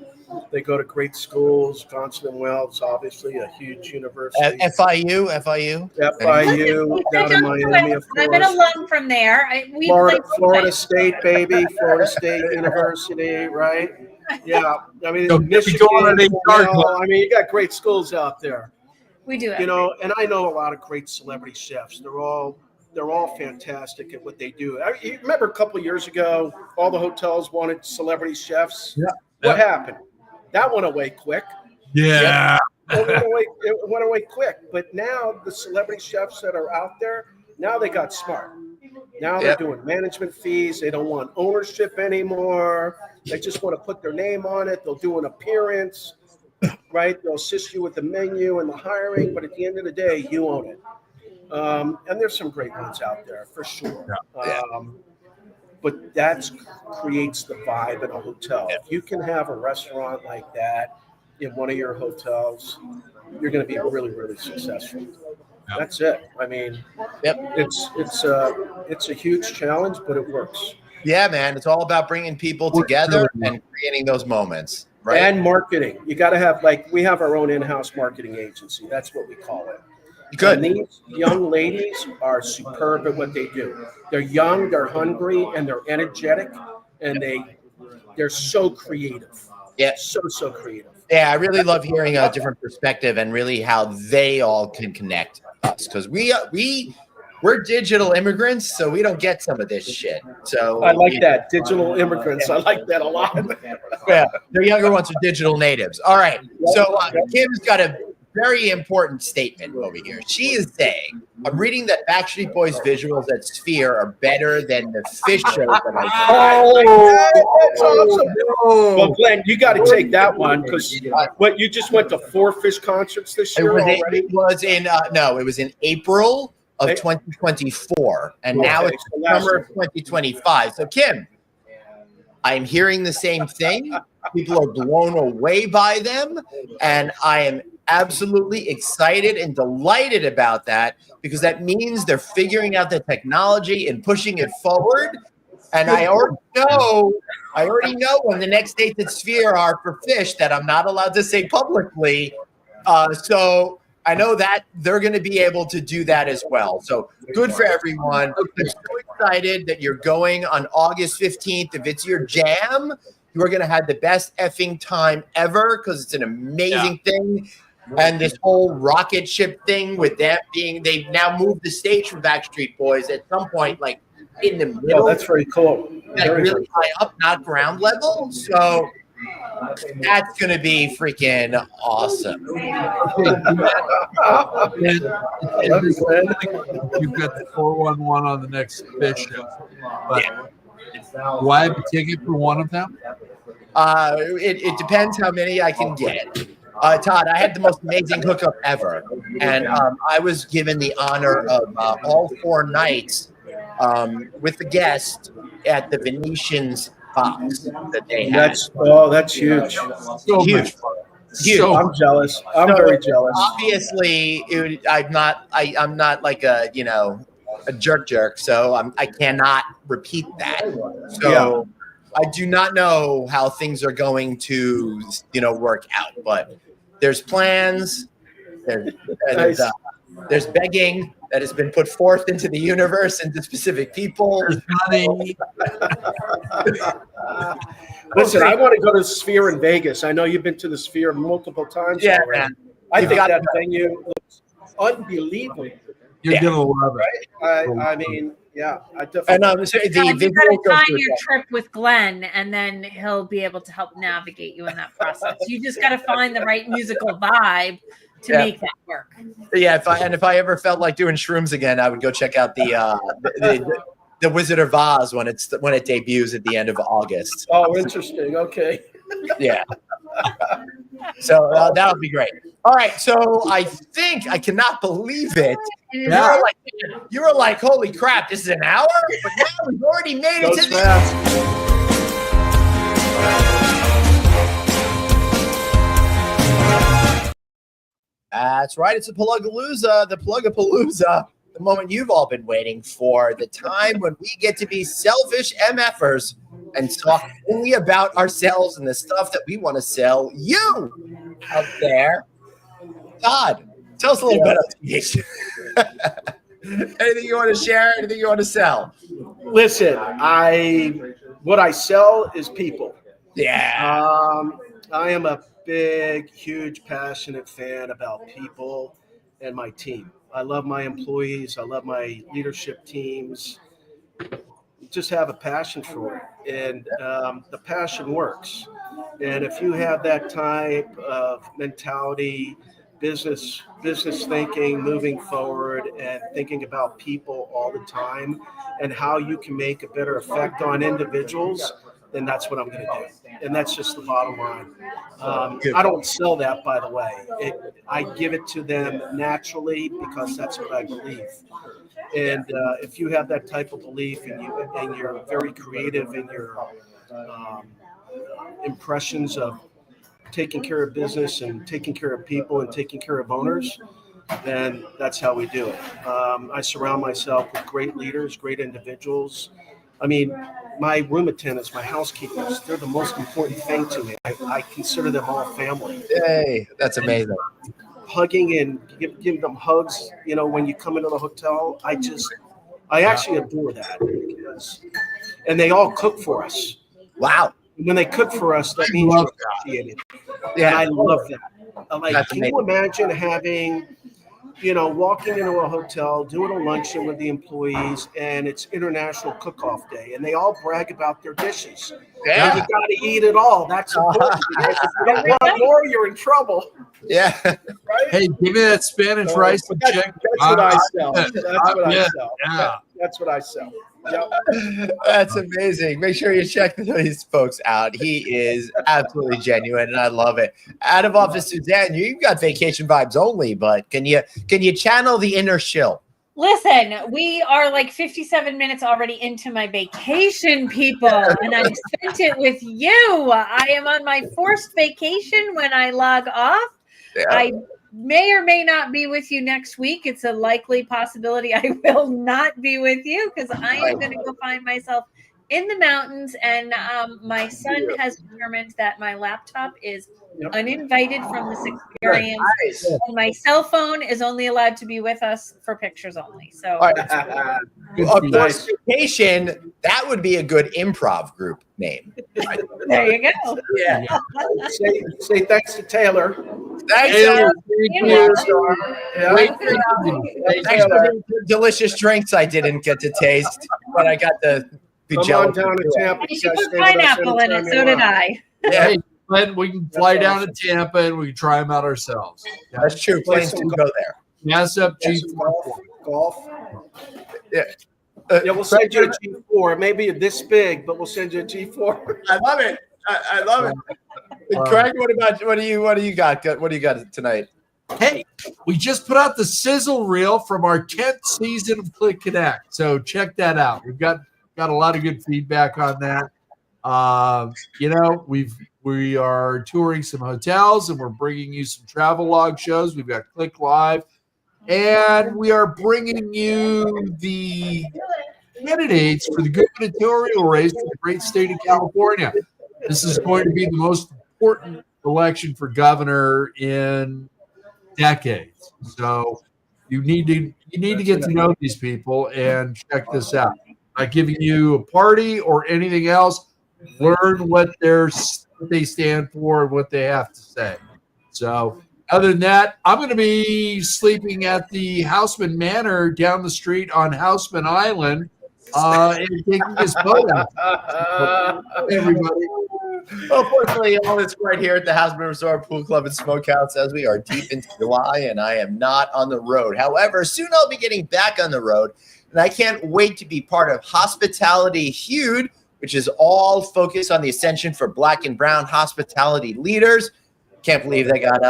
They go to great schools. Johnson and Wales, obviously a huge university. FIU. FIU Listen, down in Miami, of I'm an course. alum from there. We Florida State, baby. Florida State University, right? Yeah. I mean, So, Michigan, go on an HR Cornell, I mean, you got great schools out there. We do it. You know, and I know a lot of great celebrity chefs. They're all fantastic at what they do. You remember a couple of years ago, all the hotels wanted celebrity chefs. Yeah. What happened? That went away quick. Yeah. It went away quick. But now the celebrity chefs that are out there, now they got smart. Now they're doing management fees. They don't want ownership anymore. They just want to put their name on it. They'll do an appearance, right? They'll assist you with the menu and the hiring. But at the end of the day, you own it. And there's some great ones out there for sure. But that creates the vibe in a hotel. If you can have a restaurant like that in one of your hotels, you're going to be really, really successful. That's it. I mean, it's a huge challenge, but it works. Yeah, man. It's all about bringing people together and creating those moments, right? And marketing. You got to have, like, we have our own in-house marketing agency. That's what we call it. Good. And these young ladies are superb at what they do. They're young, they're hungry, and they're energetic, and they're so creative. Yeah. So creative. Yeah, I really love hearing a different perspective and really how they all can connect us, because we're digital immigrants, so we don't get some of this shit. So I like that. Digital immigrants. I like that a lot. Yeah, the younger ones are digital natives. All right. So Kim's got a very important statement over here. She is saying, I'm reading that Backstreet Boys visuals at Sphere are better than the fish shows that I That's awesome. Well, Glenn, you got to take that one, because you just went to 4 Fish concerts this year already? It was in April of 2024, and now it's summer of 2025. So Kim, I'm hearing the same thing. People are blown away by them, and I am absolutely excited and delighted about that, because that means they're figuring out the technology and pushing it forward. And I already know when the next dates at Sphere are for Fish that I'm not allowed to say publicly. So I know that they're going to be able to do that as well. So good for everyone. I'm so excited that you're going on August 15th. If it's your jam, you are going to have the best effing time ever, because it's an amazing thing. And this whole rocket ship thing with them they've now moved the stage from Backstreet Boys at some point, like in the middle. Oh, that's very cool. Like really high up, not ground level. So that's going to be freaking awesome. You've got the 411 on the next Fish show. But do I have a ticket for one of them? It depends how many I can get. Todd, I had the most amazing hookup ever. And I was given the honor of all 4 nights with the guest at the Venetian's box that they had. That's huge. So Huge. Huge. I'm jealous. I'm very jealous. Obviously, I'm not like a jerk, so I cannot repeat that. So I do not know how things are going to work out, but there's plans. There's begging that has been put forth into the universe into specific people. There's money. Listen, I want to go to Sphere in Vegas. I know you've been to the Sphere multiple times already. Man. I think that venue looks unbelievable. You're gonna love it. I mean, yeah, I definitely. And you got to time your trip with Glenn, and then he'll be able to help navigate you in that process. You just got to find the right musical vibe to make that work. Yeah, if I ever felt like doing shrooms again, I would go check out the Wizard of Oz when it debuts at the end of August. Oh, interesting. Okay. Yeah. So that would be great. All right. So I think I cannot believe it. You were like, holy crap, this is an hour? But now we've already made it to the end. That's right. It's the Plug-a-palooza, the Plug-a-palooza, the moment you've all been waiting for, the time when we get to be selfish MFers and talk only about ourselves and the stuff that we want to sell you out there. Todd, tell us a little bit about vacation. Anything you want to share? Anything you want to sell? Listen, what I sell is people. Yeah. I am a big, huge, passionate fan about people and my team. I love my employees. I love my leadership teams. Just have a passion for it, and the passion works. And if you have that type of mentality, business thinking, moving forward, and thinking about people all the time, and how you can make a better effect on individuals, then that's what I'm going to do. And that's just the bottom line. I don't sell that, by the way. I give it to them naturally because that's what I believe. And if you have that type of belief and you're very creative in your impressions of taking care of business and taking care of people and taking care of owners, then that's how we do it. I surround myself with great leaders, great individuals. I mean, my room attendants, my housekeepers, they're the most important thing to me. I consider them all family. Hey, that's amazing. Hugging and giving them hugs, when you come into the hotel, I actually adore that. And they all cook for us. Wow. When they cook for us, that means you're appreciated. Yeah. And I love that. That's can you imagine having, walking into a hotel, doing a luncheon with the employees, and it's International Cook-Off Day, and they all brag about their dishes. Yeah. And you got to eat it all. That's important. Because if you don't want more, you're in trouble. Yeah. Right? Hey, give me that Spanish rice and That's chicken. what I sell. That's what I Yeah. sell. Yeah. That's what I sell. Yep. That's amazing. Make sure you check these folks out. He is absolutely genuine, and I love it. Out of office, Suzanne, you've got vacation vibes only, but can you channel the inner shill? Listen, we are like 57 minutes already into my vacation, people, and I've spent it with you. I am on my forced vacation when I log off. Yeah. I may or may not be with you next week. It's a likely possibility I will not be with you because I am going to go find myself in the mountains. And my son has determined that my laptop is uninvited from this experience. Nice. And my cell phone is only allowed to be with us for pictures only. So All right. Of course, vacation, that would be a good improv group name. there you go. Yeah. Say thanks to Taylor. Thanks, Taylor, Taylor. thank You're you. welcome. Yeah. Great thinking. Thanks for the delicious drinks I didn't get to taste, but I got the Come gelatin. on down to Tampa. And You you guys put stay with us pineapple in it. anytime So you did want. I. Yeah, Hey, Glenn, we can fly down to Tampa and we can try them out ourselves. Yeah. that's true. Planes do go there. Gas up Yeah, G4. some golf. Yeah. Yeah, we'll send you a G4. It may be this big, but we'll send you a G4. I love it. I love it. Craig, what do you got tonight? Hey, we just put out the sizzle reel from our 10th season of Click Connect. So check that out. We've got a lot of good feedback on that. We are touring some hotels and we're bringing you some travel log shows. We've got Click Live, and we are bringing you the candidates for the gubernatorial race for the great state of California. This is going to be the most important election for governor in decades. So you need to get to know these people and check this out. Not giving you a party or anything else. Learn what they stand for and what they have to say. So other than that, I'm going to be sleeping at the Houseman Manor down the street on Houseman Island and taking this boat out. Everybody. Well, fortunately, all this right here at the Houseman Resort Pool Club and Smokehouse as we are deep into July, and I am not on the road. However, soon I'll be getting back on the road, and I can't wait to be part of Hospitality Hued, which is all focused on the ascension for Black and Brown hospitality leaders. Can't believe they got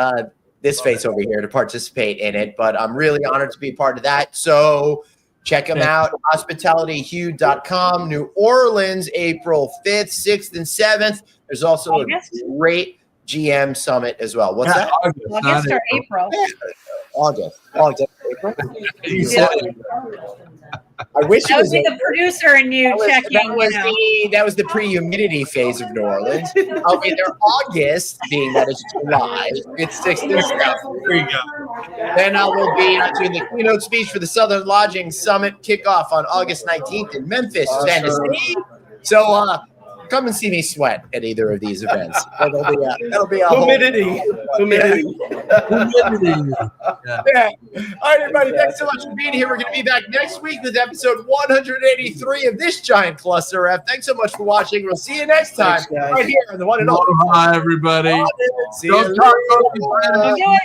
this face over here to participate in it, but I'm really honored to be part of that. So check them out, hospitalityhued.com. New Orleans, April 5th, 6th, and 7th. There's also a great GM summit as well. What's that? August or April? August. April? You said I wish it That would was. be the producer and you checking. That was the pre-humidity phase of New Orleans. I'll be there August, being that it's July. It's 6th and 7th. There you go. Then I will be doing the keynote speech for the Southern Lodging Summit kickoff on August 19th in Memphis, Tennessee. So come and see me sweat at either of these events. That'll be a Humidity. Humidity. Yeah. All right, everybody. Thanks so much for being here. We're going to be back next week with episode 183 of this giant cluster F. Thanks so much for watching. We'll see you next time Thanks, guys. right here on the one and only. Aloha, everybody. See you Don't talk about later. these Do it.